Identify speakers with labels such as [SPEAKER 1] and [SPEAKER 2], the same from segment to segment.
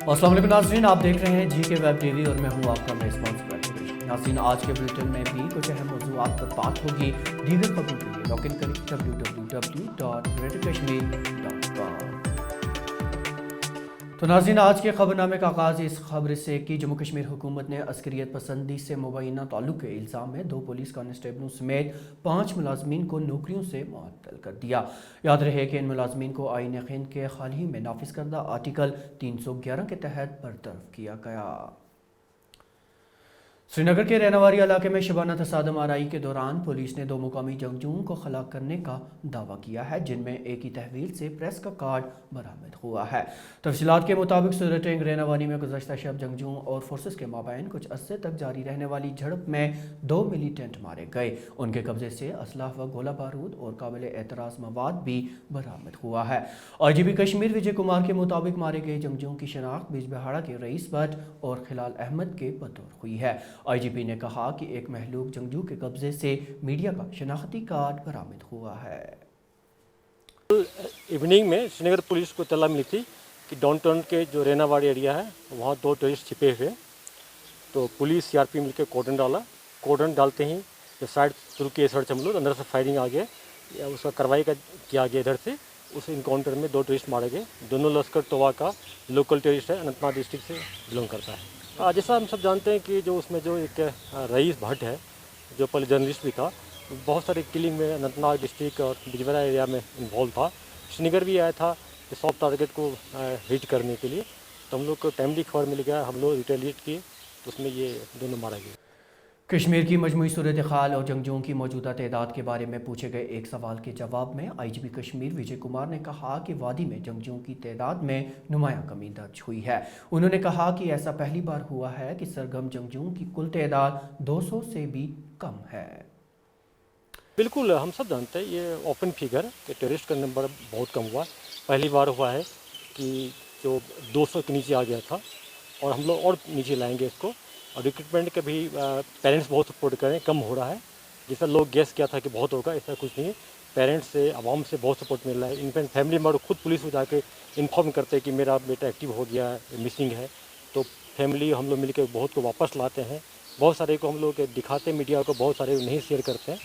[SPEAKER 1] अस्सलाम वालेकुम नाज़रीन, आप देख रहे हैं जी के वेब टीवी और मैं हूं आपका मेज़बान। नाज़रीन, आज के बुलेटिन में भी कुछ अहम मौज़ूआत पर बात होगी। दीगर खबरों के लिए लॉग इन करें www.greaterkashmir.com। तो नाज़रीन, आज के खबरनामे का आगाज़ इस खबर से कि जम्मू कश्मीर हुकूमत ने अस्करियत पसंदी से मुबैना ताल्लुक़ के इल्ज़ाम में 2 पुलिस कांस्टेबलों समेत 5 मुलाजमीन को नौकरियों से मुअत्तल कर दिया। याद रहे कि इन मुलाजमीन को आईन हिंद के हाल ही में नाफिज करदा आर्टिकल 311 के तहत बरतरफ किया गया। श्रीनगर के रहनावारी इलाके में शबाना तसादम आराई के दौरान पुलिस ने 2 मुकामी जंगजुओं को हलाक करने का दावा किया है, जिनमें एक ही तहवील से प्रेस का कार्ड बरामद हुआ है। तफसीलात के मुताबिक सूरत रहनावारी में गुज़श्ता शब जंगजुओं और फोर्सेस के माबैन कुछ अरसे तक जारी रहने वाली झड़प में 2 मिलिटेंट मारे गए। उनके कब्जे से असलाह व गोला बारूद और काबिल एतराज़ मवाद भी बरामद हुआ है। IGP कश्मीर विजय कुमार के मुताबिक मारे गए जंगजुओं की शनाख्त बिजबहाड़ा के रईस भट्ट और खिलाल अहमद के बतौर हुई है। IGP ने कहा कि एक महलूक जंगजू के कब्जे से मीडिया का शनाख्ती कार्ड बरामद हुआ है।
[SPEAKER 2] इवनिंग में श्रीनगर पुलिस को इत्तला मिली थी कि डाउनटाउन के जो रेनावाड़ी एरिया है वहाँ 2 टेररिस्ट छिपे हुए। तो पुलिस CRP मिलकर कॉर्डन डाला। कॉर्डन डालते ही जो साइड शुरू किए सर्च हम लोग, अंदर से फायरिंग आ गया, उसका कार्रवाई किया गया। इधर से उस इनकाउंटर में 2 टेररिस्ट मारे गए। दोनों लश्कर तोबा का लोकल टेररिस्ट है, अनंतनाग डिस्ट्रिक्ट से बिलोंग करता है। जैसा हम सब जानते हैं कि जो उसमें जो एक रईस भट्ट है, जो पहले जर्नलिस्ट भी था, बहुत सारे किलिंग में अनंतनाग डिस्ट्रिक्ट और बिजबहाड़ा एरिया में इन्वॉल्व था। श्रीनगर भी आया था सॉफ्ट टारगेट को हिट करने के लिए। तो हम लोग को टाइमली खबर मिल गया, हम लोग रिटेलिएट किए, तो उसमें ये दोनों मारा गया।
[SPEAKER 1] कश्मीर की मजमूई सूरत हाल और जंगजुओं की मौजूदा तादाद के बारे में पूछे गए एक सवाल के जवाब में IGP कश्मीर विजय कुमार ने कहा कि वादी में जंगजुओं की तादाद में नुमायां कमी दर्ज हुई है। उन्होंने कहा कि ऐसा पहली बार हुआ है कि सरगर्म जंगजुओं की कुल तादाद 200 से भी कम है।
[SPEAKER 2] बिल्कुल, हम सब जानते हैं ये ओपन फिगर कि टेररिस्ट का नंबर बहुत कम हुआ। पहली बार हुआ है कि जो 200 के नीचे आ गया था, और हम लोग और नीचे लाएंगे इसको। और रिक्रूटमेंट के भी पेरेंट्स बहुत सपोर्ट करें, कम हो रहा है। जैसा लोग गेस किया था कि बहुत होगा, ऐसा कुछ नहीं है। पेरेंट्स से, आवाम से बहुत सपोर्ट मिल रहा है। इनफैक्ट फैमिली मेम्बर खुद पुलिस को जाके इन्फॉर्म करते हैं कि मेरा बेटा एक्टिव हो गया है, मिसिंग है। तो फैमिली हम लोग मिलकर बहुत को वापस लाते हैं। बहुत सारे को हम लोग दिखाते हैं मीडिया को, बहुत सारे नहीं शेयर करते हैं।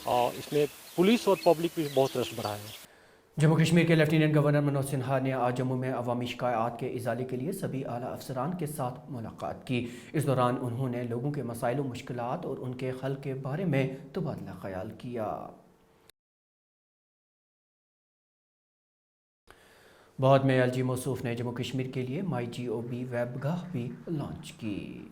[SPEAKER 2] और इसमें पुलिस और पब्लिक भी बहुत रश बढ़ा है।
[SPEAKER 1] जम्मू कश्मीर के लेफ्टिनेंट गवर्नर मनोज सिन्हा ने आज जम्मू में अवामी शिकायत के इजाले के लिए सभी आला अफसरान के साथ मुलाकात की। इस दौरान उन्होंने लोगों के मसाइल और मुश्किलात और उनके हल के बारे में तबादला ख्याल किया। बाद में LG मौसूफ ने जम्मू कश्मीर के लिए MyGOV वेबगाह भी लॉन्च की।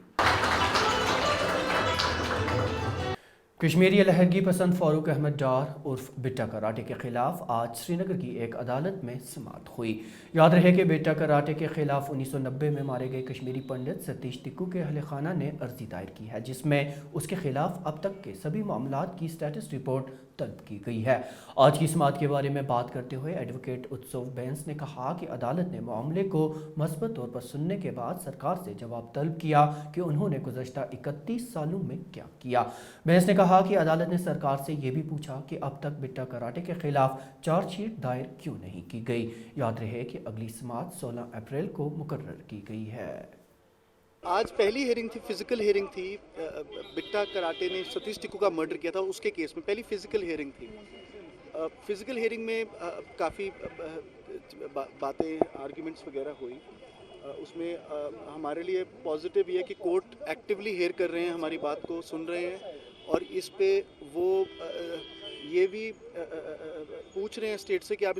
[SPEAKER 1] कश्मीरी लहरगी पसंद फारूक अहमद डार उर्फ बिट्टा कराटे के खिलाफ आज श्रीनगर की एक अदालत में समाअत हुई। याद रहे कि बिट्टा कराटे के खिलाफ 1990 में मारे गए कश्मीरी पंडित सतीश टिक्कू के अहल खाना ने अर्जी दायर की है, जिसमें उसके खिलाफ अब तक के सभी मामलात की स्टेटस रिपोर्ट तलब की गई है। आज की समाअत के बारे में बात करते हुए एडवोकेट उत्सव बैंस ने कहा कि अदालत ने मामले को मस्बत तौर पर सुनने के बाद सरकार से जवाब तलब किया कि उन्होंने गुज़श्ता 31 सालों में क्या किया। बैंस ने कहा कि अदालत ने सरकार से ये भी पूछा कि अब तक बिट्टा कराटे के खिलाफ चार्जशीट दायर क्यों नहीं की गई। याद रहे कि अगली समाअत 16 अप्रैल को मुकर्रर की गई है।
[SPEAKER 3] आज पहली हियरिंग थी, फिजिकल हियरिंग थी। बिट्टा कराटे ने सतीश टिक्कू का मर्डर किया था, उसके केस में पहली फिजिकल हियरिंग थी। फिजिकल हियरिंग में काफ़ी बातें, आर्ग्यूमेंट्स वगैरह हुई। उसमें हमारे लिए पॉजिटिव ये है कि कोर्ट एक्टिवली हेयर कर रहे हैं, हमारी बात को सुन रहे हैं, और इस पे वो ये भी पूछ रहे हैं स्टेट से कि आप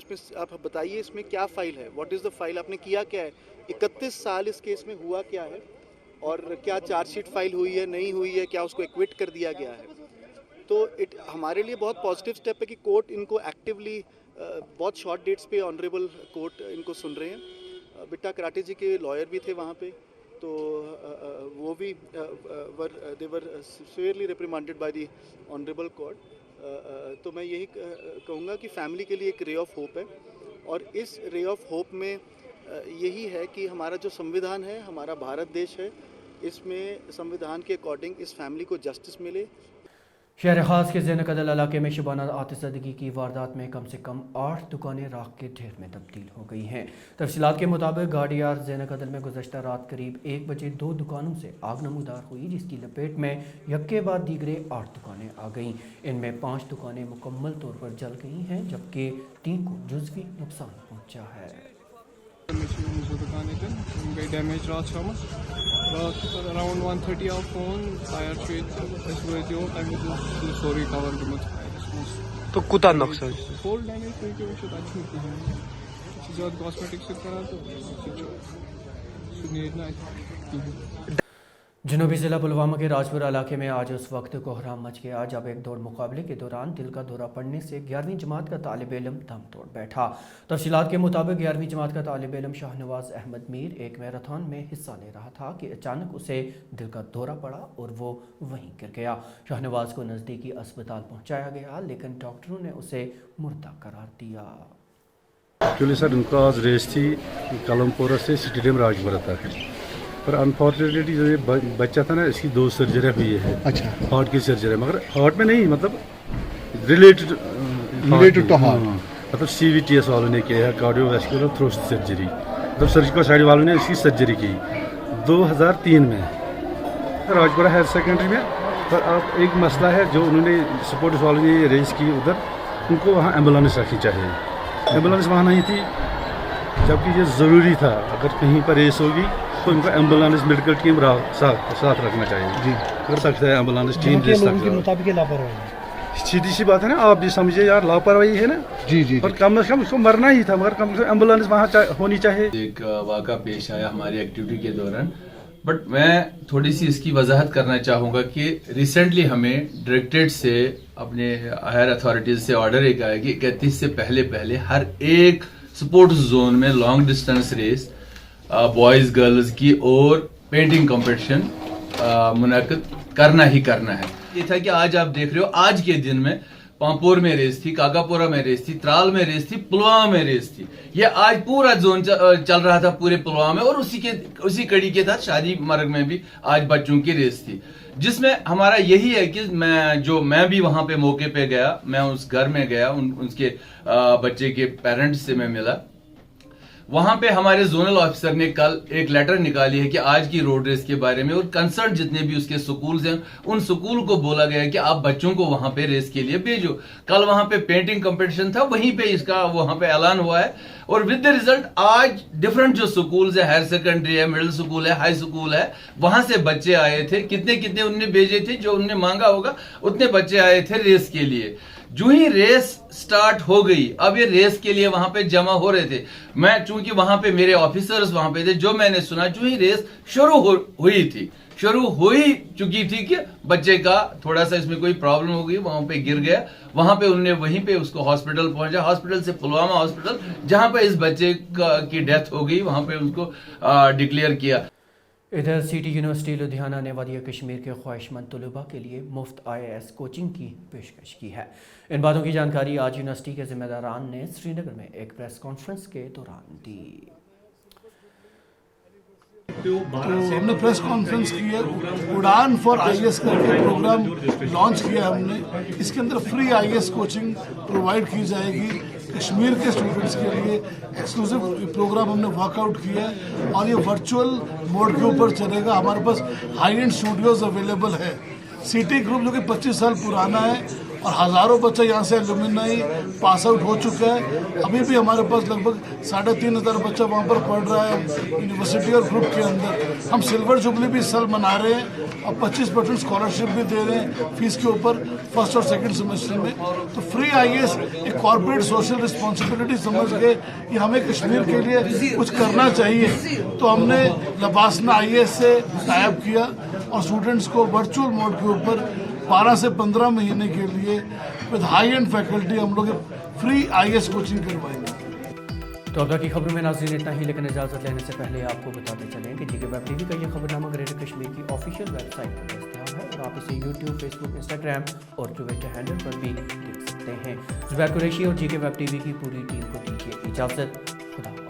[SPEAKER 3] बताइए इसमें क्या फ़ाइल है, व्हाट इज़ द फाइल, आपने किया क्या है, 31 साल इस केस में हुआ क्या है, और क्या चार्जशीट फाइल हुई है, नहीं हुई है, क्या उसको एक्विट कर दिया गया है। तो हमारे लिए बहुत पॉजिटिव स्टेप है कि कोर्ट इनको एक्टिवली बहुत शॉर्ट डेट्स पे ऑनरेबल कोर्ट इनको सुन रहे हैं। बिट्टा कराटे जी के लॉयर भी थे वहाँ पे, तो वो भी they were severely reprimanded by the honourable court. तो मैं यही कहूँगा कि फैमिली के लिए एक रे ऑफ होप है, और इस रे ऑफ होप में यही है कि हमारा जो संविधान है, हमारा भारत देश है, इसमें संविधान के अकॉर्डिंग इस फैमिली को जस्टिस मिले।
[SPEAKER 1] शहर खास के ज़ैन-ए-कदल इलाके में शबाना आतिशज़दगी की वारदात में कम से कम 8 दुकानें राख के ढेर में तब्दील हो गई हैं। तफसीलात के मुताबिक गाड़ियार ज़ैन-ए-कदल में गुज़श्ता रात करीब 1 बजे 2 दुकानों से आग नमूदार हुई, जिसकी लपेट में यक्के बाद दीगरे 8 दुकानें आ गईं। इनमें 5 दुकानें मुकम्मल तौर पर जल गई हैं, जबकि 3 को जुज़वी नुकसान पहुँचा है।
[SPEAKER 4] गई डैमेज रात शाम अराउंड 1:30 आव फोन फायर सोरी कवर
[SPEAKER 5] तो कुता नक्शा
[SPEAKER 4] फुल डैमेज कॉस्मेटिक्स
[SPEAKER 1] जनूबी ज़िला पुलवामा के राजपुरा इलाके में आज उस वक्त कोहराम मच गया जब एक दौड़ मुकाबले के दौरान दिल का दौरा पड़ने से 11वीं जमात का तालिब इल्म दम तोड़ बैठा। तफसीलात के मुताबिक 11वीं जमात का तालिब इल्म शाहनवाज अहमद मीर एक मैराथन में हिस्सा ले रहा था कि अचानक उसे दिल का दौरा पड़ा और वो वहीं गिर गया। शाहनवाज को नज़दीकी अस्पताल पहुँचाया गया, लेकिन डॉक्टरों ने उसे मुर्दा करार दिया।
[SPEAKER 6] एक्चुअली सर उनको आज रेस थी कलमपुरा से स्टेडियम राजपुरा तक, पर अनफॉर्चुनेटली जो ये बच्चा था ना, इसकी 2 सर्जरी हुई है। अच्छा, हार्ट की सर्जरी, मगर हार्ट में नहीं, मतलब रिलेटेड टू हार्ट, मतलब CVTS वालों ने किया है, कार्डियोवैस्कुलर थ्रोट सर्जरी, मतलब सर्जिकल साइड वालों ने इसकी सर्जरी की 2003 में राजपुरा हायर सेकेंडरी में। पर अब एक मसला है, जो उन्होंने सपोर्ट्स वालों ने रेस की उधर, उनको वहाँ एम्बुलेंस रखनी चाहिए। एम्बुलेंस वहाँ नहीं थी, जबकि ये ज़रूरी था, अगर कहीं पर रेस होगी तो इनको एम्बुलेंस मेडिकल टीम साथ रखना चाहिए जी। कर सकता है एम्बुलेंस टीम दे सकता है, मुताबिक लापरवाही, सीधी सी बात है ना, आप भी समझिए यार, लापरवाही है ना जी। पर कम से कम उसको मरना ही था, मगर कम से कम एम्बुलेंस वहाँ होनी चाहिए।
[SPEAKER 7] एक वाक़ा पेश आया हमारी एक्टिविटी के दौरान, बट मैं थोड़ी सी इसकी वजाहत करना चाहूँगा कि रिसेंटली हमें डायरेक्टरेट से, अपने हायर अथॉरिटीज़ से ऑर्डर एक आया कि 31 से पहले हर एक स्पोर्ट्स जोन में long distance race, boys girls की और पेंटिंग कंपटीशन मुनक़िद करना ही करना है। ये था कि आज आप देख रहे हो, आज के दिन में पांपोर में रेस थी, काकापुरा में रेस थी, त्राल में रेस थी, पुलवामा में रेस थी। ये आज पूरा जोन चल रहा था पूरे पुलवामा में, और उसी कड़ी के तहत शादी मार्ग में भी आज बच्चों की रेस थी, जिसमें हमारा यही है कि मैं भी वहां पे मौके पे गया, मैं उस घर में गया, उसके बच्चे के पेरेंट्स से मैं मिला। वहां पे हमारे जोनल ऑफिसर ने कल एक लेटर निकाली है कि आज की रोड रेस के बारे में, और कंसर्न जितने भी उसके स्कूल्स हैं, उन स्कूल को बोला गया है कि आप बच्चों को वहां पे रेस के लिए भेजो। कल वहां पे पेंटिंग कंपटीशन था, वहीं पे इसका वहां पे ऐलान हुआ है, और विद द रिजल्ट आज डिफरेंट जो स्कूल्स है, हायर सेकेंडरी है, मिडिल स्कूल है, हाई स्कूल है, वहां से बच्चे आए थे। कितने उनने भेजे थे, जो उनने मांगा होगा उतने बच्चे आए थे रेस के लिए। जो ही रेस स्टार्ट हो गई, अब ये रेस के लिए वहां पे जमा हो रहे थे। मैं चूंकि वहां पे मेरे ऑफिसर्स वहां पे थे, जो मैंने सुना, जो ही रेस शुरू हो ही चुकी थी कि बच्चे का थोड़ा सा इसमें कोई प्रॉब्लम हो गई, वहां पे गिर गया। वहां पे उन्होंने वहीं पे उसको हॉस्पिटल पहुंचा, हॉस्पिटल से पुलवामा हॉस्पिटल, जहां पे इस बच्चे की डेथ हो गई, वहां पे उनको डिक्लेयर किया।
[SPEAKER 1] इधर सिटी यूनिवर्सिटी लुधियाना ने वादिया कश्मीर के ख्वाहिशमंद तलबा के लिए मुफ्त IAS कोचिंग की पेशकश की है। इन बातों की जानकारी आज यूनिवर्सिटी के जिम्मेदारान ने श्रीनगर में एक प्रेस कॉन्फ्रेंस के दौरान दी।
[SPEAKER 8] तो हमने प्रेस कॉन्फ्रेंस की है, उड़ान फॉर IAS करके प्रोग्राम लॉन्च किया हमने। इसके अंदर फ्री IAS कोचिंग प्रोवाइड की जाएगी कश्मीर के स्टूडेंट्स के लिए। एक्सक्लूसिव प्रोग्राम हमने वर्कआउट किया है, और ये वर्चुअल मोड के ऊपर चलेगा। हमारे पास हाई एंड स्टूडियोज अवेलेबल है। सिटी ग्रुप जो कि 25 साल पुराना है, और हज़ारों बच्चा यहाँ से एलुमिनाई पास आउट हो चुका है। अभी भी हमारे पास लगभग 3,500 बच्चा वहाँ पर पढ़ रहा है यूनिवर्सिटी और ग्रुप के अंदर। हम सिल्वर जुबली भी इस साल मना रहे हैं, और 25% स्कॉलरशिप भी दे रहे हैं फीस के ऊपर, फर्स्ट और सेकंड सेमेस्टर में। तो फ्री IAS एक कॉर्पोरेट सोशल रिस्पॉन्सिबिलिटी समझ के कि हमें कश्मीर के लिए कुछ करना चाहिए, तो हमने लबासना IAS से टाइप किया, और स्टूडेंट्स को वर्चुअल मोड के ऊपर 12 से 15 महीने के लिए विद हाई एंड फैकल्टी हम लोग फ्री IAS कोचिंग करवाएंगे।
[SPEAKER 1] तो अब तक की खबरों में नाज़रीन इतना ही, लेकिन इजाज़त लेने से पहले आपको बताते चलें कि GK वेब TV का यह खबरनामा ग्रेटर कश्मीर की ऑफिशियल वेबसाइट पर दस्तयाब है, और आप इसे YouTube, Facebook, Instagram और ट्विटर हैंडल पर भी देख सकते हैं। ज़ुबैर कुरैशी और GK वेब TV की पूरी टीम को दीजिए इजाज़त। खुदा।